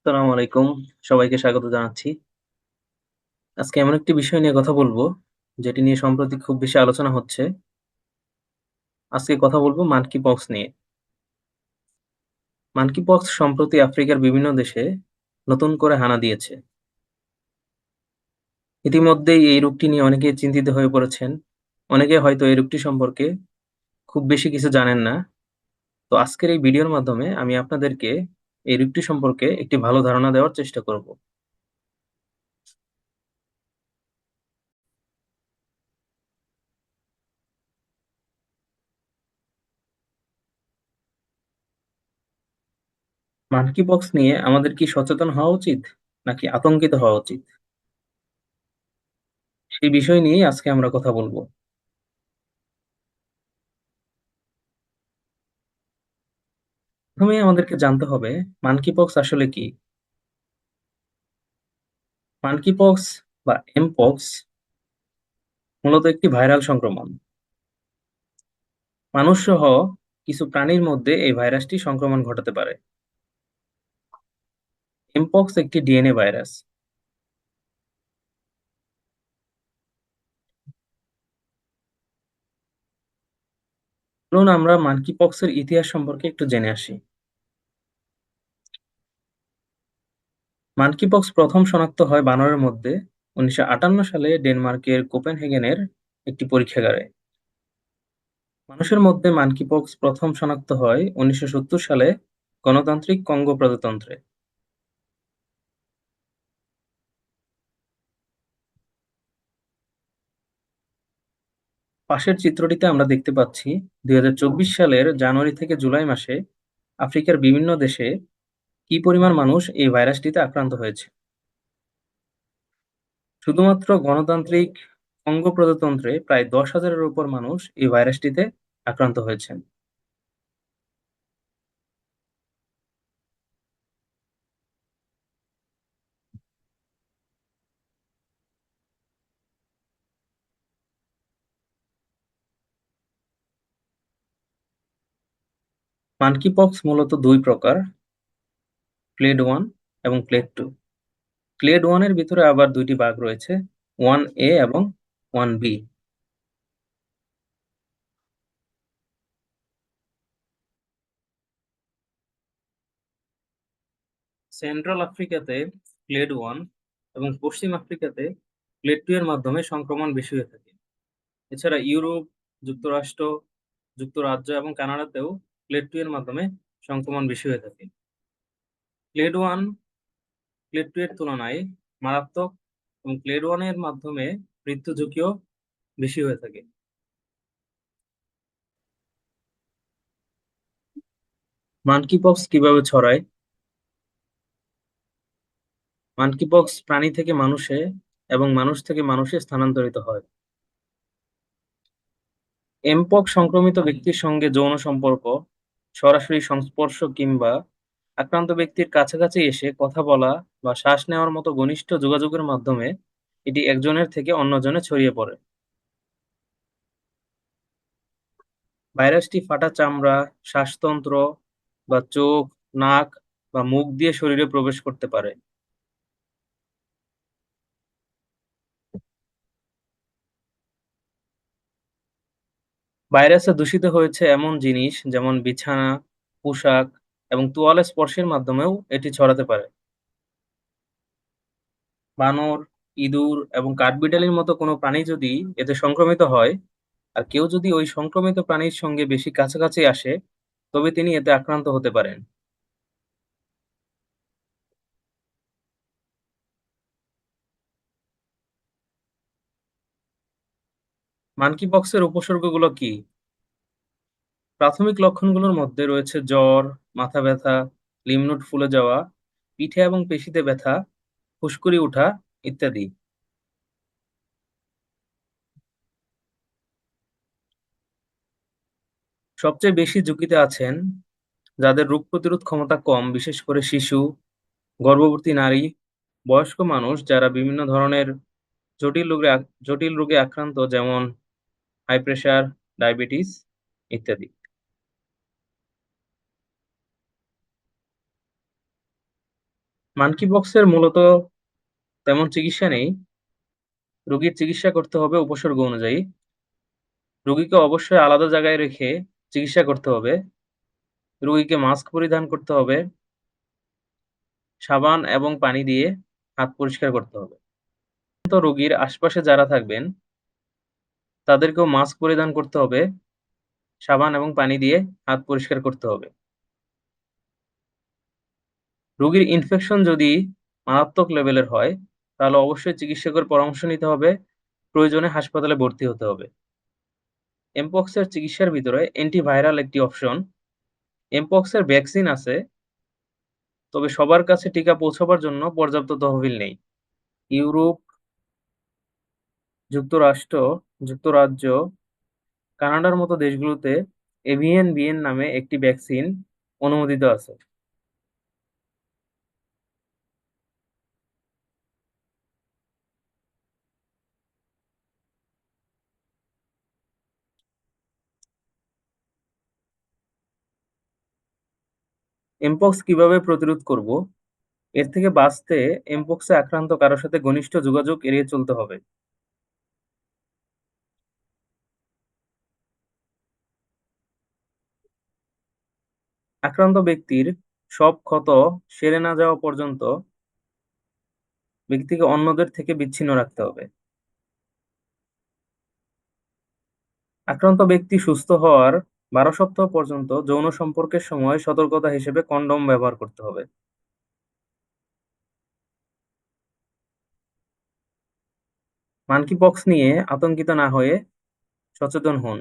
আসসালামু আলাইকুম। সবাইকে স্বাগত জানাচ্ছি। আজকে এমন একটি বিষয় নিয়ে কথা বলব, যেটি নিয়ে সম্প্রতি খুব বেশি আলোচনা হচ্ছে। আজকে কথা বলব মানকি পক্স নিয়ে। মানকি পক্স সম্প্রতি আফ্রিকার বিভিন্ন দেশে নতুন করে হানা দিয়েছে। ইতিমধ্যেই এই রোগটি নিয়ে অনেকেই চিন্তিত হয়ে পড়েছেন। অনেকে হয়তো এই রোগটি সম্পর্কে খুব বেশি কিছু জানেন না। তো আজকের এই ভিডিওর মাধ্যমে আমি আপনাদেরকে এই রোগটি সম্পর্কে একটি ভালো ধারণা দেওয়ার চেষ্টা করব। মানকি পক্স নিয়ে আমাদের কি সচেতন হওয়া উচিত নাকি আতঙ্কিত হওয়া উচিত? সেই বিষয় নিয়েই আজকে আমরা কথা বলব। প্রথমেই আমাদেরকে জানতে হবে মানকিপক্স আসলে কি? মানকিপক্স বা এমপক্স মূলত একটি ভাইরাল সংক্রমণ। মানুষসহ কিছু প্রাণীর মধ্যে এই ভাইরাসটি সংক্রমণ ঘটাতে পারে। এমপক্স একটি ডিএনএ ভাইরাস। চলুন আমরা মানকিপক্সের ইতিহাস সম্পর্কে একটু জেনে আসি। মানকিপক্স প্রথম শনাক্ত হয় বানরের মধ্যে ১৯৫৮ সালে ডেনমার্কের কোপেনহেগেনের একটি পরীক্ষাগারে। মানুষের মধ্যে মানকিপক্স প্রথম শনাক্ত হয় ১৯৭০ সালে গণতান্ত্রিক কঙ্গো প্রজাতন্ত্রে। পাশের চিত্রটিতে আমরা দেখতে পাচ্ছি ২০২৪ সালের জানুয়ারি থেকে জুলাই মাসে আফ্রিকার বিভিন্ন দেশে কি পরিমাণ মানুষ এই ভাইরাসটিতে আক্রান্ত হয়েছে। শুধুমাত্র গণতান্ত্রিক কঙ্গো প্রজাতন্ত্রে প্রায় ১০,০০০-এর উপর মানুষ এই ভাইরাসটিতে আক্রান্ত হয়েছেন। মানকিপক্স মূলত ২ প্রকার: ক্লেড ১ এবং ক্লেড ২। ক্লেড ১ এর ভিতরে আবার ২ টি ভাগ রয়েছে, ১ এ এবং ১ বি। সেন্ট্রাল আফ্রিকাতে ক্লেড ১ এবং পশ্চিম আফ্রিকাতে ক্লেড ২ এর মাধ্যমে সংক্রমণ বেশি হয়ে থাকে। এছাড়া ইউরোপ, যুক্তরাষ্ট্র, যুক্তরাজ্য এবং কানাডাতেও ক্লেড ২ এর মাধ্যমে সংক্রমণ বেশি হয়ে থাকে। ক্লেড ১ ক্লেড ২ এর তুলনায় মারাত্মক এবং ক্লেড ১ এর মাধ্যমে মৃত্যু ঝুঁকিও বেশি হয়ে থাকে। মানকিপক্স কিভাবে ছড়ায়? মানকিপক্স প্রাণী থেকে মানুষে এবং মানুষ থেকে মানুষে স্থানান্তরিত হয়। এমপক্স সংক্রমিত ব্যক্তির সঙ্গে যৌন সম্পর্ক, সরাসরি সংস্পর্শ কিংবা আক্রান্ত ব্যক্তির কাছাকাছি এসে কথা বলা বা শ্বাস নেওয়ার মতো ঘনিষ্ঠ যোগাযোগের মাধ্যমে এটি একজনের থেকে অন্যজনে ছড়িয়ে পড়ে। ভাইরাসটি ফাটা চামড়া, শ্বাসতন্ত্র বা চোখ, নাক বা মুখ দিয়ে শরীরে প্রবেশ করতে পারে। ভাইরাসে দূষিত হয়েছে এমন জিনিস যেমন বিছানা, পোশাক এবং তোয়ালে স্পর্শের মাধ্যমেও এটি ছড়াতে পারে। বানর, ইঁদুর এবং কাঠবিড়ালির মতো কোনো প্রাণী যদি এতে সংক্রমিত হয়, আর কেউ যদি ওই সংক্রমিত প্রাণীর সঙ্গে বেশি কাছাকাছি আসে, তবে তিনি এতে আক্রান্ত হতে পারেন। মানকিপক্সের উপসর্গগুলো কি? প্রাথমিক লক্ষণগুলোর মধ্যে রয়েছে জ্বর, মাথা ব্যথা, লিম্ফ নোড ফুলে যাওয়া, পিঠে এবং পেশিতে ব্যথা, ফুসকুড়ি ওঠা ইত্যাদি। সবচেয়ে বেশি ঝুঁকিতে আছেন যাদের রোগ প্রতিরোধ ক্ষমতা কম, বিশেষ করে শিশু, গর্ভবতী নারী, বয়স্ক মানুষ যারা বিভিন্ন ধরনের জটিল রোগে আক্রান্ত, যেমন হাই প্রেশার, ডায়াবেটিস ইত্যাদি। মাঙ্কিপক্সের মূলত তেমন চিকিৎসা নেই। রোগীর চিকিৎসা করতে হবে উপসর্গ অনুযায়ী। রোগীকে অবশ্যই আলাদা জায়গায় রেখে চিকিৎসা করতে হবে। রোগীকে মাস্ক পরিধান করতে হবে। সাবান এবং পানি দিয়ে হাত পরিষ্কার করতে হবে। রোগীর আশপাশে যারা থাকবেন তাদেরকেও মাস্ক পরিধান করতে হবে। সাবান এবং পানি দিয়ে হাত পরিষ্কার করতে হবে। রোগীর ইনফেকশন যদি মারাত্মক লেভেলের হয়, তাহলে অবশ্যই চিকিৎসকের পরামর্শ নিতে হবে। প্রয়োজনে হাসপাতালে ভর্তি হতে হবে। এমপক্সের চিকিৎসার ভিতরে অ্যান্টিভাইরাল একটি অপশন। এমপক্সের ভ্যাকসিন আছে, তবে সবার কাছে টিকা পৌঁছাবার জন্য পর্যাপ্ত তহবিল নেই। ইউরোপ, যুক্তরাষ্ট্র, যুক্তরাজ্য, কানাডার মতো দেশগুলোতে এভিএন বিএন নামে একটি ভ্যাকসিন অনুমোদিত আছে। এমপক্স কিভাবে প্রতিরোধ করব? এর থেকে বাঁচতে এমপক্সে আক্রান্ত কারো সাথে ঘনিষ্ঠ যোগাযোগ এড়িয়ে চলতে হবে। আক্রান্ত ব্যক্তির সব ক্ষত সেরে না যাওয়া পর্যন্ত ব্যক্তিকে অন্যদের থেকে বিচ্ছিন্ন রাখতে হবে। আক্রান্ত ব্যক্তি সুস্থ হওয়ার ১২ সপ্তাহ পর্যন্ত যৌন সম্পর্কের সময় সতর্কতা হিসেবে কন্ডম ব্যবহার করতে হবে। মাঙ্কিপক্স নিয়ে আতঙ্কিত না হয়ে সচেতন হন।